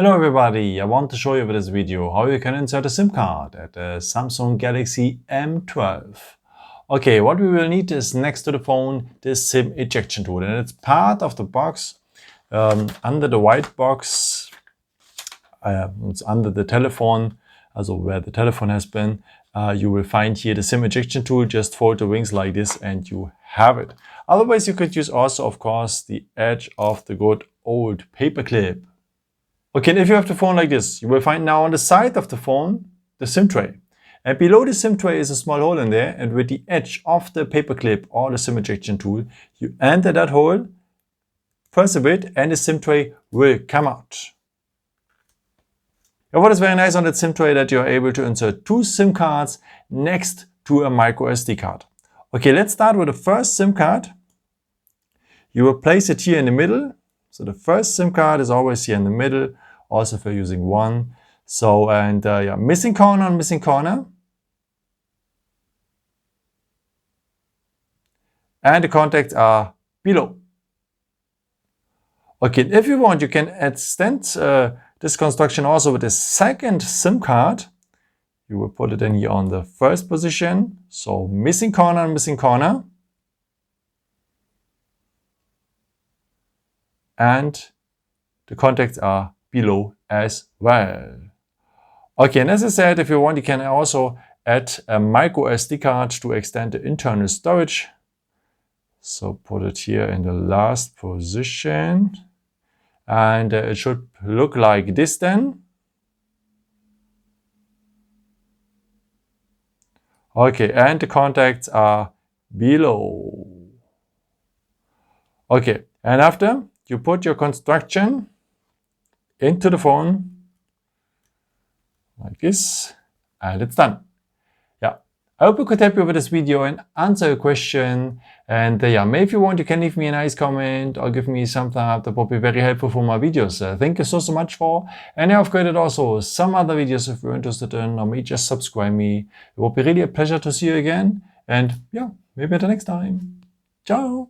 Hello everybody, I want to show you with this video how you can insert a SIM card at the Samsung Galaxy M12. Okay, what we will need is next to the phone this SIM ejection tool, and it's part of the box under the white box. It's under the telephone, also where the telephone has been. You will find here the SIM ejection tool. Just fold the wings like this and you have it. Otherwise you could use also, of course, the edge of the good old paper clip. Okay, and if you have the phone like this, you will find now on the side of the phone the SIM tray. And below the SIM tray is a small hole in there, and with the edge of the paperclip or the SIM ejection tool, you enter that hole, press a bit, and the SIM tray will come out. And what is very nice on that SIM tray that you are able to insert two SIM cards next to a micro SD card. Okay, let's start with the first SIM card. You will place it here in the middle. So the first SIM card is always here in the middle, also if you're using one. So, and yeah, missing corner on missing corner. And the contacts are below. Okay, if you want, you can extend this construction also with the second SIM card. You will put it in here on the first position. So missing corner on missing corner. And the contacts are below as well. Okay, and as I said, if you want, you can also add a micro SD card to extend the internal storage. So put it here in the last position. And it should look like this then. Okay, and the contacts are below. Okay, and after you put your construction into the phone like this, and it's done. Yeah, I hope I could help you with this video and answer your question. And yeah, maybe if you want, you can leave me a nice comment or give me some thumbs up. That would be very helpful for my videos. Thank you so much for. And I've created also some other videos if you're interested in, or maybe just subscribe me. It would be really a pleasure to see you again. And yeah, maybe at the next time. Ciao.